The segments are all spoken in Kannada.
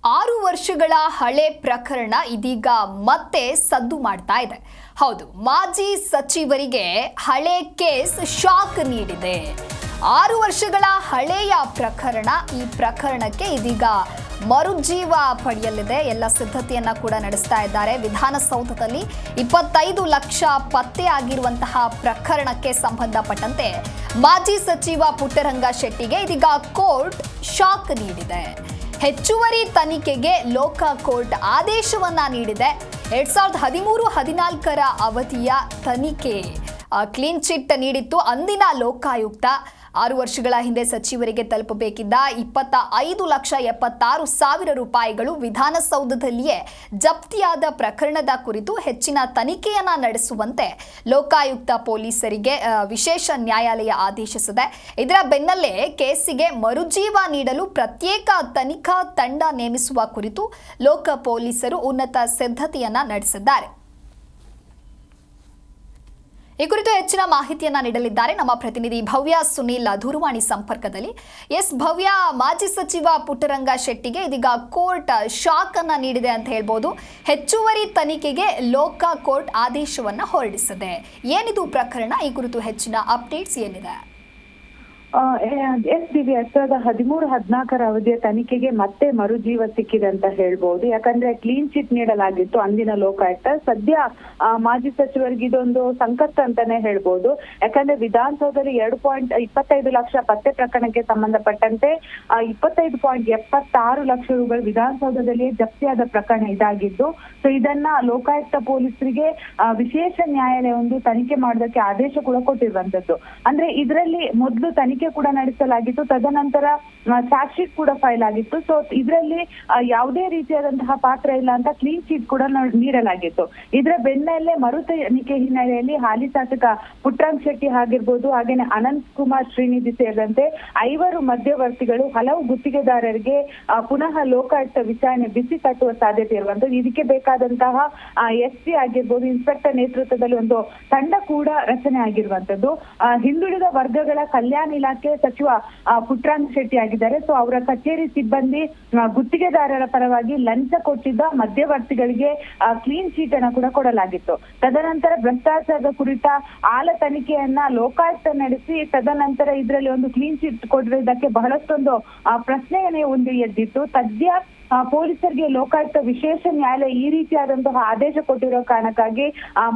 6 ವರ್ಷಗಳ ಹಳೆ ಪ್ರಕರಣ ಇದೀಗ ಮತ್ತೆ ಸದ್ದು ಮಾಡ್ತಾ ಇದೆ. ಹೌದು, ಮಾಜಿ ಸಚಿವರಿಗೆ ಹಳೆ ಕೇಸ್ ಶಾಕ್ ನೀಡಿದೆ. 6 ವರ್ಷಗಳ ಹಳೆಯ ಪ್ರಕರಣ, ಈ ಪ್ರಕರಣಕ್ಕೆ ಇದೀಗ ಮರುಜೀವ ಪಡೆಯಲಿದೆ. ಎಲ್ಲ ಸಿದ್ಧತೆಯನ್ನ ಕೂಡ ನಡೆಸ್ತಾ ಇದ್ದಾರೆ. ವಿಧಾನಸೌಧದಲ್ಲಿ 25 ಲಕ್ಷ ಪತ್ತೆ ಆಗಿರುವಂತಹ ಪ್ರಕರಣಕ್ಕೆ ಸಂಬಂಧಪಟ್ಟಂತೆ ಮಾಜಿ ಸಚಿವ ಪುಟ್ಟರಂಗ ಶೆಟ್ಟಿಗೆ ಇದೀಗ ಕೋರ್ಟ್ ಶಾಕ್ ನೀಡಿದೆ. ಹೆಚ್ಚುವರಿ ತನಿಖೆಗೆ ಲೋಕಾಕೋರ್ಟ್ ಆದೇಶವನ್ನ ನೀಡಿದೆ. 2013-14 ಅವಧಿಯ ತನಿಖೆ ಕ್ಲೀನ್ ಚಿಟ್ ನೀಡಿತ್ತು ಅಂದಿನ ಲೋಕಾಯುಕ್ತ. 6 ವರ್ಷಗಳ ಹಿಂದೆ ಸಚಿವರಿಗೆ ತಲುಪಬೇಕಿದ್ದ 25,76,000 ರೂಪಾಯಿಗಳು ವಿಧಾನಸೌಧದಲ್ಲಿಯೇ ಜಪ್ತಿಯಾದ ಪ್ರಕರಣದ ಕುರಿತು ಹೆಚ್ಚಿನ ತನಿಖೆಯನ್ನ ನಡೆಸುವಂತೆ ಲೋಕಾಯುಕ್ತ ಪೊಲೀಸರಿಗೆ ವಿಶೇಷ ನ್ಯಾಯಾಲಯ ಆದೇಶಿಸಿದೆ. ಇದರ ಬೆನ್ನಲ್ಲೇ ಕೇಸಿಗೆ ಮರುಜೀವ ನೀಡಲು ಪ್ರತ್ಯೇಕ ತನಿಖಾ ತಂಡ ನೇಮಿಸುವ ಕುರಿತು ಲೋಕ ಪೊಲೀಸರು ಉನ್ನತ ಸಿದ್ಧತೆಯನ್ನ ನಡೆಸಿದ್ದಾರೆ. ಈ ಕುರಿತು ಹೆಚ್ಚಿನ ಮಾಹಿತಿಯನ್ನ ನೀಡಲಿದ್ದಾರೆ ನಮ್ಮ ಪ್ರತಿನಿಧಿ ಭವ್ಯ ಸುನೀಲ್ ದೂರವಾಣಿ ಸಂಪರ್ಕದಲ್ಲಿ. ಎಸ್ ಭವ್ಯ, ಮಾಜಿ ಸಚಿವ ಪುಟ್ಟರಂಗ ಶೆಟ್ಟಿಗೆ ಇದೀಗ ಕೋರ್ಟ್ ಶಾಕ್ ಅನ್ನ ನೀಡಿದೆ ಅಂತ ಹೇಳ್ಬೋದು. ಹೆಚ್ಚುವರಿ ತನಿಖೆಗೆ ಲೋಕಾಕೋರ್ಟ್ ಆದೇಶವನ್ನ ಹೊರಡಿಸಿದೆ. ಏನಿದು ಪ್ರಕರಣ? ಈ ಕುರಿತು ಹೆಚ್ಚಿನ ಅಪ್ಡೇಟ್ಸ್ ಏನಿದೆ? ಎಸ್ ದಿವ್ಯ, 2013-14 ಅವಧಿಯ ತನಿಖೆಗೆ ಮತ್ತೆ ಮರುಜೀವ ಸಿಕ್ಕಿದೆ ಅಂತ ಹೇಳ್ಬಹುದು. ಯಾಕಂದ್ರೆ ಕ್ಲೀನ್ ಚಿಟ್ ನೀಡಲಾಗಿತ್ತು ಅಂದಿನ ಲೋಕಾಯುಕ್ತ. ಸದ್ಯ ಮಾಜಿ ಸಚಿವರಿಗೆ ಇದೊಂದು ಸಂಕಷ್ಟ ಅಂತಾನೆ ಹೇಳ್ಬಹುದು. ಯಾಕಂದ್ರೆ ವಿಧಾನಸೌಧದಲ್ಲಿ 2.25 ಲಕ್ಷ ಪತ್ತೆ ಪ್ರಕರಣಕ್ಕೆ ಸಂಬಂಧಪಟ್ಟಂತೆ 25.76 ಲಕ್ಷ ರೂಪಾಯಿ ವಿಧಾನಸೌಧದಲ್ಲಿ ಜಪ್ತಿಯಾದ ಪ್ರಕರಣ ಇದಾಗಿದ್ದು, ಸೊ ಇದನ್ನ ಲೋಕಾಯುಕ್ತ ಪೊಲೀಸರಿಗೆ ವಿಶೇಷ ನ್ಯಾಯಾಲಯ ಒಂದು ತನಿಖೆ ಮಾಡೋದಕ್ಕೆ ಆದೇಶ ಕೂಡ ಕೊಟ್ಟಿರುವಂತದ್ದು. ಅಂದ್ರೆ ಇದರಲ್ಲಿ ಮೊದಲು ತನಿಖೆ ಕೂಡ ನಡೆಸಲಾಗಿತ್ತು, ತದನಂತರ ಚಾರ್ಜ್ ಶೀಟ್ ಕೂಡ ಫೈಲ್ ಆಗಿತ್ತು. ಸೊ ಇದರಲ್ಲಿ ಯಾವುದೇ ರೀತಿಯಾದಂತಹ ಪಾತ್ರ ಇಲ್ಲ ಅಂತ ಕ್ಲೀನ್ ಚೀಟ್ ಕೂಡ ನೀಡಲಾಗಿತ್ತು. ಇದರ ಬೆನ್ನಲ್ಲೇ ಮರು ತನಿಖೆ ಹಿನ್ನೆಲೆಯಲ್ಲಿ ಹಾಲಿ ಶಾಸಕ ಪುಟ್ಟರಂಗ ಶೆಟ್ಟಿ ಆಗಿರ್ಬೋದು, ಹಾಗೇನೆ ಅನಂತ್ ಕುಮಾರ್ ಶ್ರೀನಿಧಿ ಸೇರಿದಂತೆ 5 ಮಧ್ಯವರ್ತಿಗಳು ಹಲವು ಗುತ್ತಿಗೆದಾರರಿಗೆ ಪುನಃ ಲೋಕಾಯುಕ್ತ ವಿಚಾರಣೆ ಬಿಸಿ ತಟ್ಟುವ ಸಾಧ್ಯತೆ ಇರುವಂತದ್ದು. ಇದಕ್ಕೆ ಬೇಕಾದಂತಹ ಎಸ್ಪಿ ಆಗಿರ್ಬೋದು, ಇನ್ಸ್ಪೆಕ್ಟರ್ ನೇತೃತ್ವದಲ್ಲಿ ಒಂದು ತಂಡ ಕೂಡ ರಚನೆ ಆಗಿರುವಂತದ್ದು. ಹಿಂದುಳಿದ ವರ್ಗಗಳ ಕಲ್ಯಾಣ ಇಲಾಖೆ ಸಚಿವ ಪುಟ್ಟರಂಗ ಶೆಟ್ಟಿ ಆಗಿದ್ದಾರೆ. ಸೊ ಅವರ ಕಚೇರಿ ಸಿಬ್ಬಂದಿ ಗುತ್ತಿಗೆದಾರರ ಪರವಾಗಿ ಲಂಚ ಕೊಟ್ಟಿದ್ದ ಮಧ್ಯವರ್ತಿಗಳಿಗೆ ಕ್ಲೀನ್ ಚೀಟ್ ಅನ್ನ ಕೂಡ ಕೊಡಲಾಗಿತ್ತು. ತದನಂತರ ಭ್ರಷ್ಟಾಚಾರದ ಕುರಿತ ಆಳ ತನಿಖೆಯನ್ನ ಲೋಕಾಯುಕ್ತ ನಡೆಸಿ ತದನಂತರ ಇದರಲ್ಲಿ ಒಂದು ಕ್ಲೀನ್ ಚೀಟ್ ಕೊಡಿರೋದಕ್ಕೆ ಬಹಳಷ್ಟೊಂದು ಪ್ರಶ್ನೆಯನ್ನೇ ಒಂದು ಎದ್ದಿತ್ತು. ಸದ್ಯ ಪೊಲೀಸರಿಗೆ ಲೋಕಾಯುಕ್ತ ವಿಶೇಷ ನ್ಯಾಯಾಲಯ ಈ ರೀತಿಯಾದಂತಹ ಆದೇಶ ಕೊಟ್ಟಿರೋ ಕಾರಣಕ್ಕಾಗಿ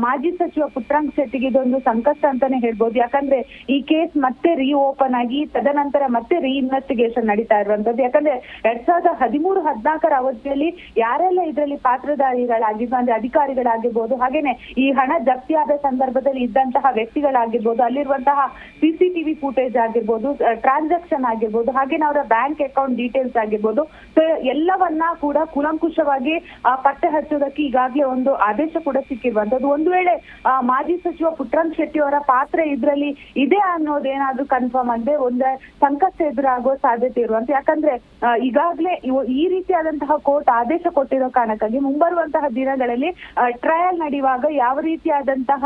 ಮಾಜಿ ಸಚಿವ ಪುಟ್ಟರಂಗ ಶೆಟ್ಟಿಗೆ ಇದೊಂದು ಸಂಕಷ್ಟ ಅಂತಾನೆ ಹೇಳ್ಬೋದು. ಯಾಕಂದ್ರೆ ಈ ಕೇಸ್ ಮತ್ತೆ ಓಪನ್ ಆಗಿ ತದನಂತರ ಮತ್ತೆ ಇನ್ವೆಸ್ಟಿಗೇಷನ್ ನಡೀತಾ ಇರುವಂತದ್ದು. ಯಾಕಂದ್ರೆ 2013-14 ಅವಧಿಯಲ್ಲಿ ಯಾರೆಲ್ಲ ಇದರಲ್ಲಿ ಪಾತ್ರಧಾರಿಗಳಾಗಿರ್ಬೋದು, ಅಂದ್ರೆ ಅಧಿಕಾರಿಗಳಾಗಿರ್ಬೋದು, ಹಾಗೇನೆ ಈ ಹಣ ಜಪ್ತಿಯಾದ ಸಂದರ್ಭದಲ್ಲಿ ಇದ್ದಂತಹ ವ್ಯಕ್ತಿಗಳಾಗಿರ್ಬೋದು, ಅಲ್ಲಿರುವಂತಹ CCTV ಫುಟೇಜ್ ಆಗಿರ್ಬೋದು, ಟ್ರಾನ್ಸಾಕ್ಷನ್ ಆಗಿರ್ಬೋದು, ಹಾಗೇನೆ ಅವರ ಬ್ಯಾಂಕ್ ಅಕೌಂಟ್ ಡೀಟೇಲ್ಸ್ ಆಗಿರ್ಬೋದು, ಸೊ ಎಲ್ಲವನ್ನ ಕೂಡ ಕೂಲಂಕುಷವಾಗಿ ಪತ್ತೆ ಹಚ್ಚೋದಕ್ಕೆ ಈಗಾಗಲೇ ಒಂದು ಆದೇಶ ಕೂಡ ಸಿಕ್ಕಿರುವಂತದ್ದು. ಒಂದು ವೇಳೆ ಮಾಜಿ ಸಚಿವ ಪುಟ್ಟರಂಗ ಶೆಟ್ಟಿ ಅವರ ಪಾತ್ರ ಇದರಲ್ಲಿ ಇದೆ ಅನ್ನೋದೇನಾದ್ರೂ ಕನ್ಫರ್ಮ್ ಅಂದ್ರೆ ಒಂದು ಸಂಕಷ್ಟ ಎದುರಾಗುವ ಸಾಧ್ಯತೆ ಇರುವಂತ. ಯಾಕಂದ್ರೆ ಈಗಾಗಲೇ ಈ ರೀತಿಯಾದಂತಹ ಕೋರ್ಟ್ ಆದೇಶ ಕೊಟ್ಟಿರೋ ಕಾರಣಕ್ಕಾಗಿ ಮುಂಬರುವಂತಹ ದಿನಗಳಲ್ಲಿ ಟ್ರಯಲ್ ನಡೆಯುವಾಗ ಯಾವ ರೀತಿಯಾದಂತಹ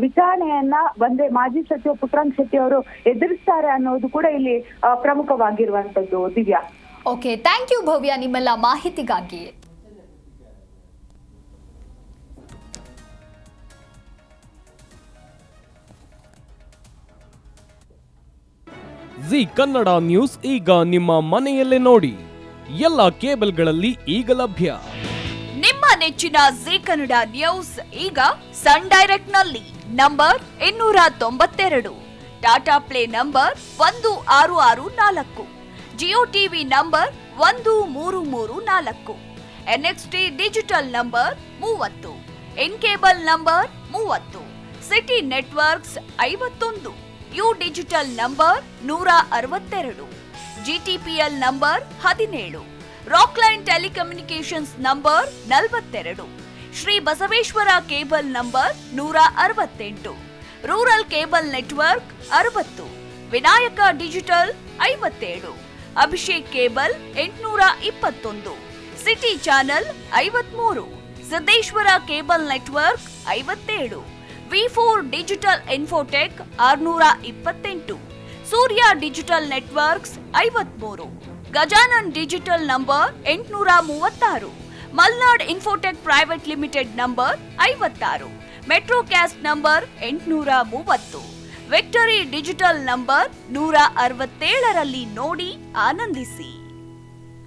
ವಿಚಾರಣೆಯನ್ನ ಬಂದ್ರೆ ಮಾಜಿ ಸಚಿವ ಪುಟ್ಟರಂಗ ಶೆಟ್ಟಿ ಅವರು ಎದುರಿಸ್ತಾರೆ ಅನ್ನೋದು ಕೂಡ ಇಲ್ಲಿ ಪ್ರಮುಖವಾಗಿರುವಂತದ್ದು. ದಿವ್ಯಾ, ಓಕೆ, ಥ್ಯಾಂಕ್ ಯು ಭವ್ಯ ನಿಮ್ಮೆಲ್ಲ ಮಾಹಿತಿಗಾಗಿ. ಜಿ ಕನ್ನಡ ನ್ಯೂಸ್ ಈಗ ನಿಮ್ಮ ಮನೆಯಲ್ಲೇ ನೋಡಿ. ಎಲ್ಲ ಕೇಬಲ್ಗಳಲ್ಲಿ ಈಗ ಲಭ್ಯ. ನಿಮ್ಮ ನೆಚ್ಚಿನ ಜಿ ಕನ್ನಡ ನ್ಯೂಸ್ ಈಗ ಸನ್ ಡೈರೆಕ್ಟ್ ನಲ್ಲಿ number 292, Tata play number 1664, Jio TV number 1334, NXT digital number 30, in cable number 30, city networks 51, U digital number 162, GTPL number 17, Rockline telecommunications number 42, Shri Basaveshwara cable number 168, rural cable network 60, Vinayaka digital 57, Abhishek cable 821, city channel 53, Siddeshwara cable network 57, V4 digital Infotech 628, Surya digital networks 53, Gajanan digital number 836, Malnad Infotech private limited number 56, metro cast number 830, victory digital number 167ರಲ್ಲಿ ನೋಡಿ ಆನಂದಿಸಿ.